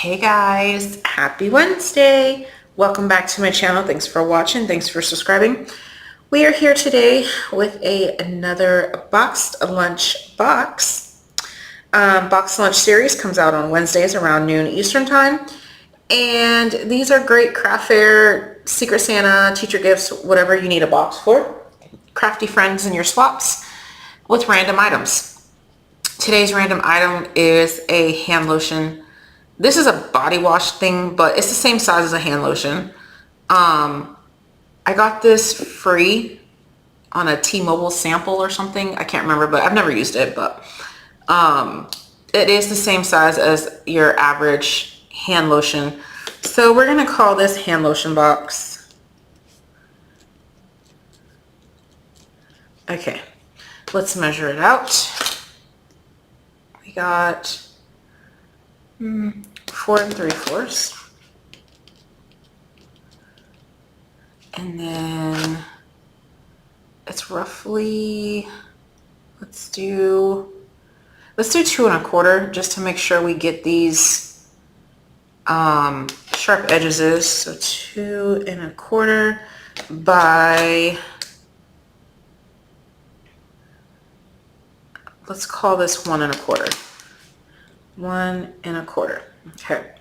Hey guys, happy Wednesday. Welcome back to my channel. Thanks for watching. Thanks for subscribing. We are here today with another boxed lunch box. Boxed lunch series comes out on Wednesdays around noon Eastern time. And these are great craft fair, Secret Santa, teacher gifts, whatever you need a box for. Crafty friends in your swaps with random items. Today's random item is a hand lotion. This is a body wash thing, but it's the same size as a hand lotion. I got this free on a T-Mobile sample or something. I can't remember, but I've never used it, but it is the same size as your average hand lotion. So we're gonna call this hand lotion box. Okay, let's measure it out. We got 4 3/4, and then it's roughly, let's do 2 1/4 just to make sure we get these sharp edges. So 2 1/4 by, let's call this 1 1/4. 1 1/4. Okay,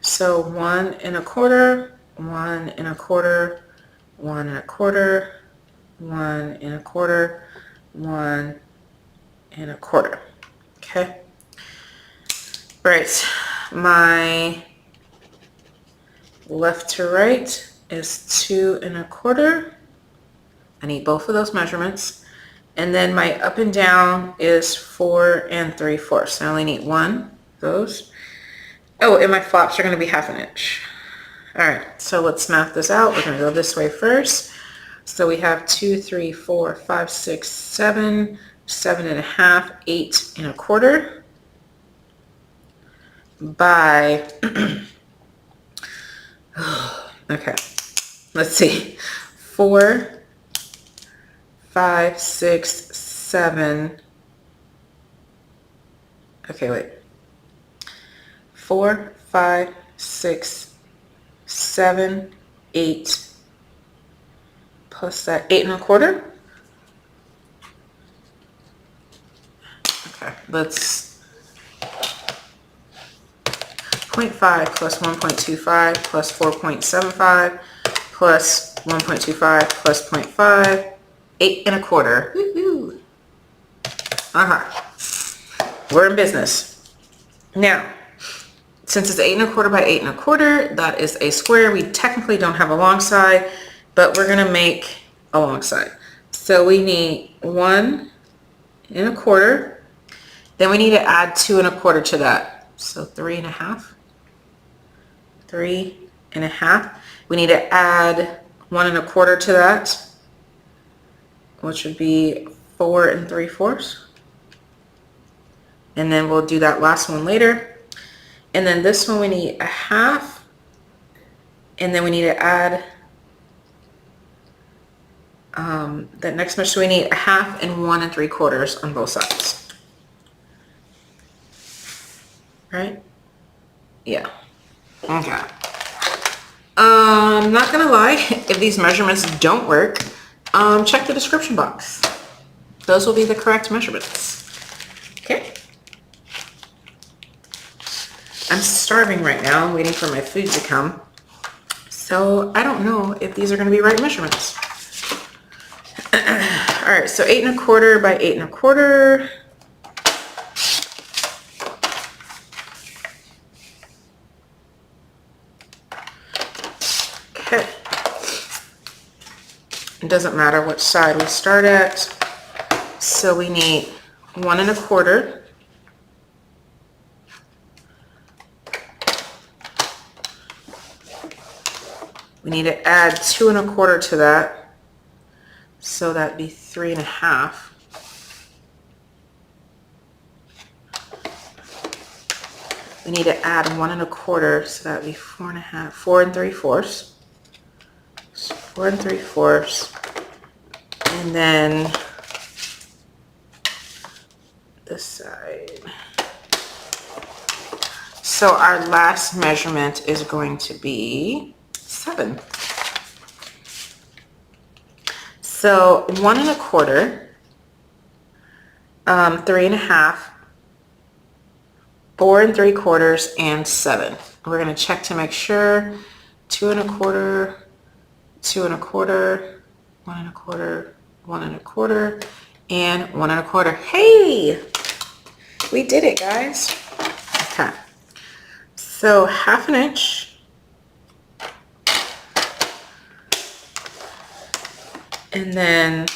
so 1 1/4, 1 1/4, 1 1/4, 1 1/4, 1 1/4. Okay. Right. My left to right is 2 1/4. I need both of those measurements. And then my up and down is 4 3/4. I only need one. Those. Oh, and my flaps are going to be 1/2 inch. All right, so let's map this out. We're going to go this way first. So we have 2, 3, 4, 5, 6, 7, 7 1/2, 8 1/4 by, okay, let's see, 4, 5, 6, 7, okay, wait. 4, 5, 6, 7, 8, plus that 8 1/4. Okay, let's 0.5 plus 1.25 plus 4.75 plus 1.25 plus 0.5, 8 1/4. Woohoo! We're in business. Now, since it's 8 1/4 by 8 1/4, that is a square. We technically don't have a long side, but we're gonna make a long side. So we need 1 1/4. Then we need to add 2 1/4 to that. So 3 1/2. 3 1/2. We need to add 1 1/4 to that, which would be 4 3/4. And then we'll do that last one later. And then this one we need 1/2, and then we need to add that next measure. So we need 1/2 and 1 3/4 on both sides, right? Yeah. Okay. I'm not gonna lie, if these measurements don't work, check the description box. Those will be the correct measurements. Okay. I'm starving right now. I'm waiting for my food to come. So I don't know if these are going to be right measurements. All right, so 8 1/4 by 8 1/4. Okay. It doesn't matter which side we start at. So we need 1 1/4. We need to add 2 1/4 to that, so that'd be 3 1/2. We need to add 1 1/4, so that'd be 4 1/2, 4 3/4. So 4 3/4, and then this side. So our last measurement is going to be 7. So 1 1/4, 3 1/2, 4 3/4, and 7. We're going to check to make sure. 2 1/4, 2 1/4, 1 1/4, 1 1/4, and 1 1/4. Hey, we did it, guys. Okay, so 1/2 inch, and then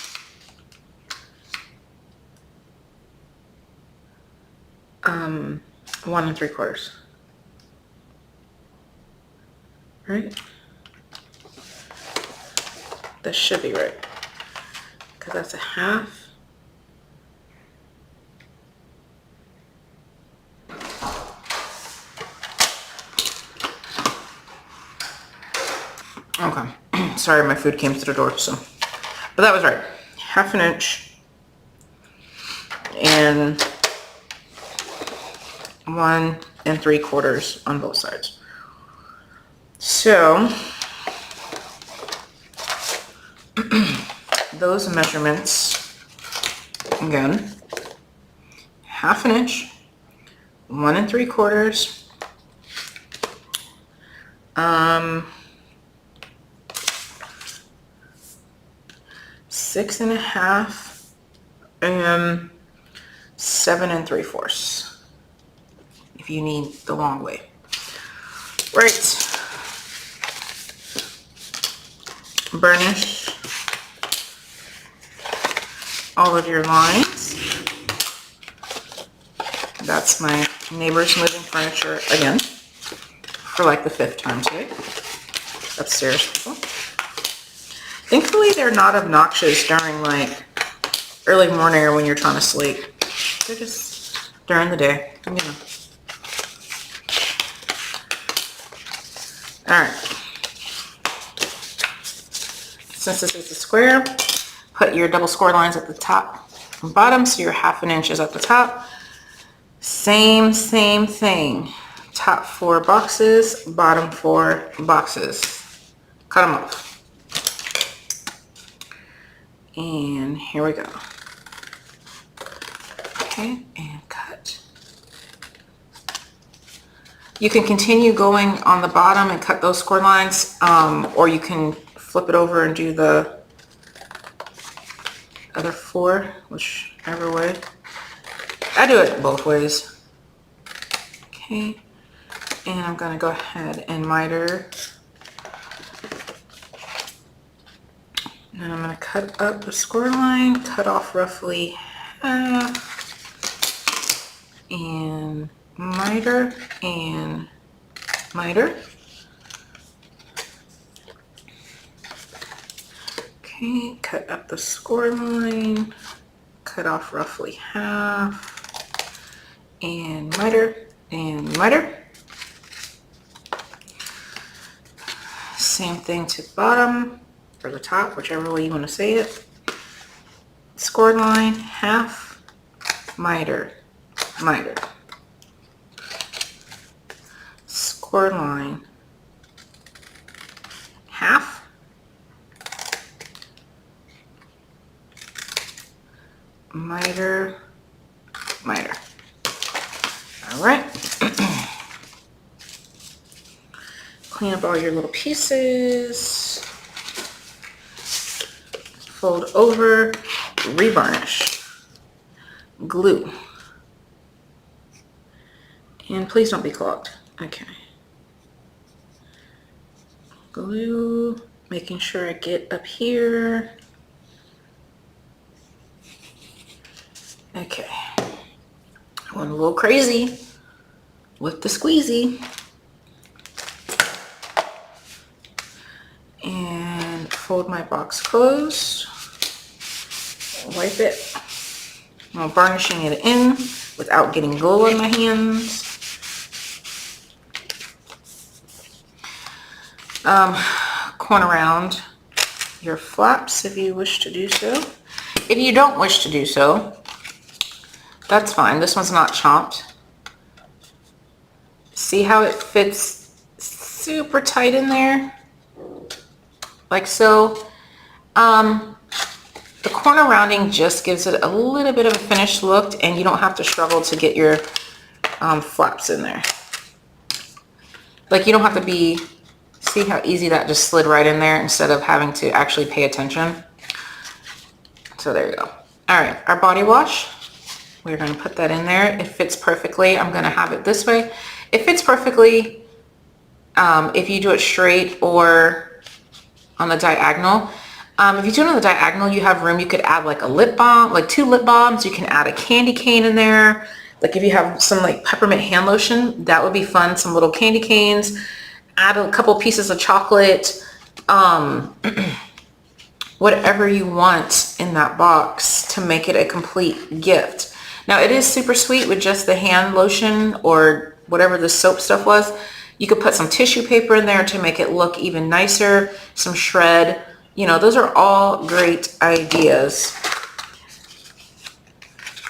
1 3/4. Right? That should be right, because that's 1/2. Okay, sorry, my food came through the door, so, but that was right. 1/2 inch and 1 3/4 on both sides. So those measurements again: 1/2 inch, 1 3/4, 6 1/2, and 7 3/4. If you need the long way, right? Burnish all of your lines. That's my neighbor's moving furniture again for like the 5th time today. Upstairs people. Thankfully they're not obnoxious during like early morning or when you're trying to sleep. They're just during the day, you know. Alright. Since this is a square, put your double score lines at the top and bottom, so your 1/2 inch is at the top. Same thing. Top 4 boxes, bottom 4 boxes. Cut them off. And here we go. Okay, and cut. You can continue going on the bottom and cut those score lines, or you can flip it over and do the other 4, whichever way. I do it both ways. Okay, and I'm gonna go ahead and miter. And I'm gonna cut up the score line, cut off roughly half, and miter and miter. Okay, cut up the score line, cut off roughly half, and miter and miter. Same thing to bottom or the top, whichever way you want to say it. Score line, half, miter, miter. Score line, half, miter, miter. All right. Clean up all your little pieces. Fold over, revarnish, glue. And please don't be clogged. Okay. Glue, making sure I get up here. Okay. I went a little crazy with the squeezy. And fold my box closed. Wipe it. I'm varnishing it in without getting glue on my hands. Corn around your flaps if you wish to do so. If you don't wish to do so, that's fine. This one's not chopped. See how it fits super tight in there? Like so. The corner rounding just gives it a little bit of a finished look, and you don't have to struggle to get your flaps in there. Like you don't have to be, see how easy that just slid right in there instead of having to actually pay attention. So there you go. All right, our body wash, we're gonna put that in there. It fits perfectly. I'm gonna have it this way. It fits perfectly if you do it straight or on the diagonal. If you do it on the diagonal, you have room. You could add like a lip balm, like 2 lip balms. You can add a candy cane in there. Like if you have some like peppermint hand lotion, that would be fun. Some little candy canes. Add a couple pieces of chocolate. Whatever you want in that box to make it a complete gift. Now it is super sweet with just the hand lotion or whatever the soap stuff was. You could put some tissue paper in there to make it look even nicer. Some shred. You know, those are all great ideas.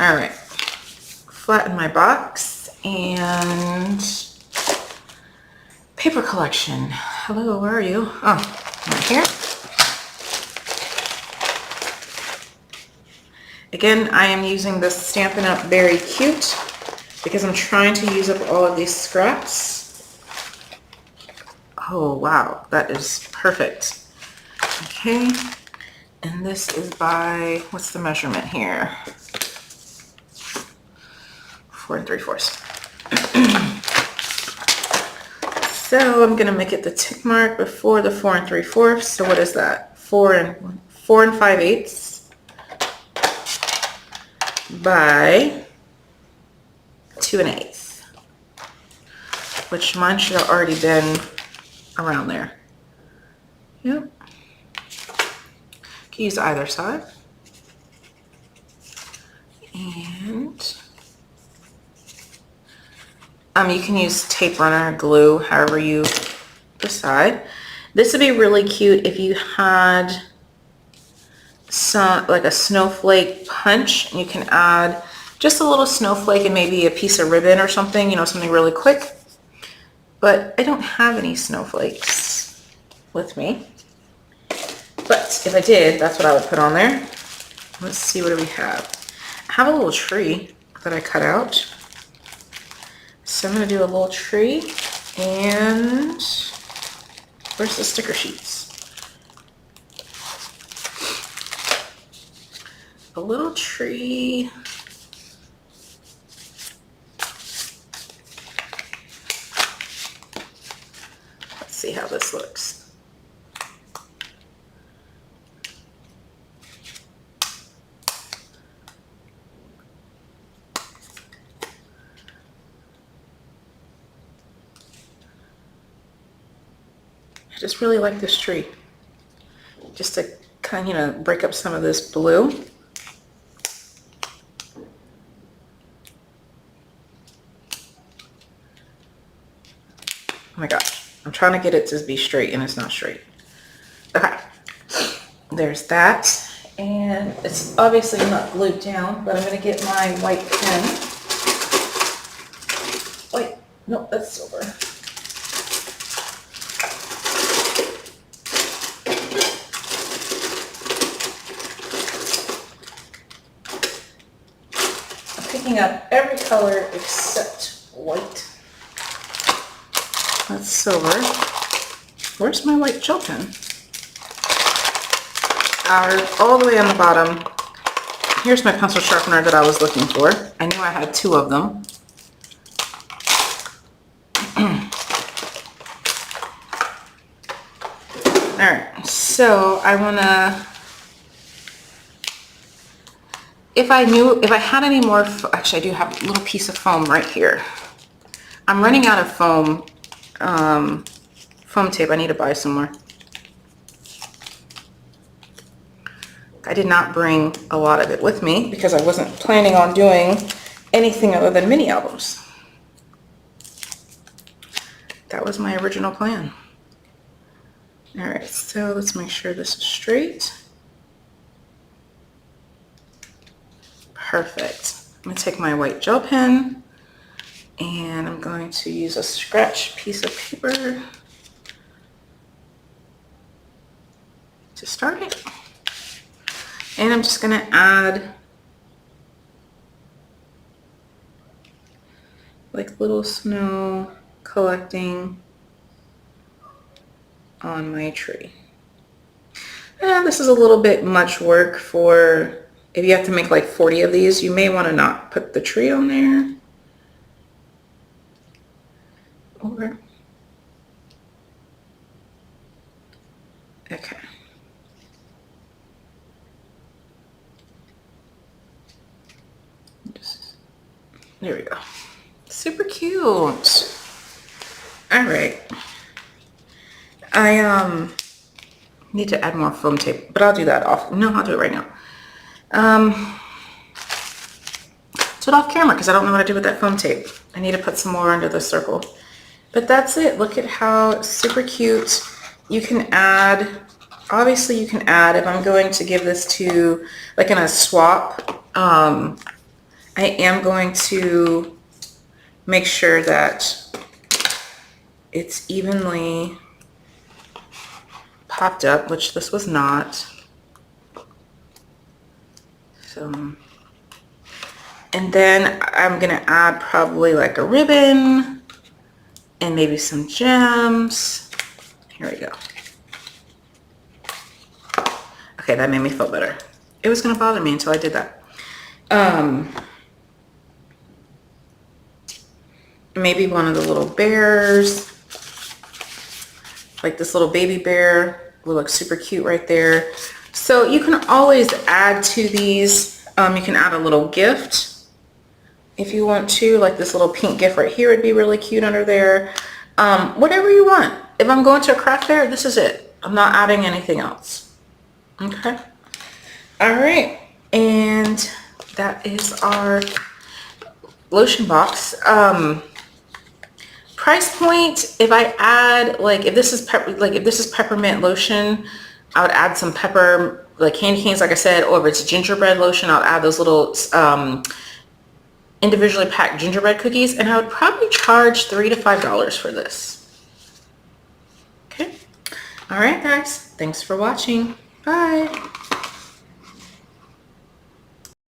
All right, flatten my box and paper collection. Hello, where are you? Oh, right here. Again, I am using this Stampin' Up! Very Cute because I'm trying to use up all of these scraps. Oh, wow, that is perfect. Okay, and this is by, what's the measurement here? 4 3/4. So I'm gonna make it the tick mark before the 4 3/4. So what is that? 4 5/8 by 2 1/8, which mine should have already been around there. Yep. Use either side, and you can use tape runner, glue, however you decide. This would be really cute if you had some like a snowflake punch. You can add just a little snowflake and maybe a piece of ribbon or something, you know, something really quick. But I don't have any snowflakes with me. But if I did, that's what I would put on there. Let's see, what do we have? I have a little tree that I cut out. So I'm going to do a little tree, and where's the sticker sheets? A little tree. Let's see how this looks. I just really like this tree. Just to kind of, you know, break up some of this blue. Oh my gosh, I'm trying to get it to be straight and it's not straight. Okay, there's that. And it's obviously not glued down, but I'm gonna get my white pen. Wait, no, that's silver. Picking up every color except white. That's silver. Where's my white gel pen? All the way on the bottom. Here's my pencil sharpener that I was looking for. I knew I had 2 of them. Alright, so I wanna, if I had any more, actually I do have a little piece of foam right here. I'm running out of foam tape. I need to buy some more. I did not bring a lot of it with me because I wasn't planning on doing anything other than mini albums. That was my original plan. All right, so let's make sure this is straight. Perfect. I'm gonna take my white gel pen And I'm going to use a scratch piece of paper to start it. And I'm just going to add like little snow collecting on my tree. And this is a little bit much work for, if you have to make like 40 of these, you may want to not put the tree on there. Or, okay. There we go. Super cute. All right. I need to add more foam tape, but I'll do that off. No, I'll do it right now. Do it off camera because I don't know what to do with that foam tape. I need to put some more under the circle. But that's it. Look at how super cute. You can add, obviously you can add, if I'm going to give this to, like in a swap, I am going to make sure that it's evenly popped up, which this was not. So, and then I'm gonna add probably like a ribbon and maybe some gems. Here we go. Okay, that made me feel better. It was gonna bother me until I did that. Maybe one of the little bears, like this little baby bear will look super cute right there. So you can always add to these. You can add a little gift if you want to, like this little pink gift right here would be really cute under there. Whatever you want. If I'm going to a craft fair, this is it. I'm not adding anything else. Okay. All right. And that is our lotion box. Price point, if I add, like if this is peppermint lotion, I would add some pepper, like candy canes, like I said, or if it's gingerbread lotion, I'll add those little individually packed gingerbread cookies, and I would probably charge $3 to $5 for this. Okay. All right, guys. Thanks for watching. Bye.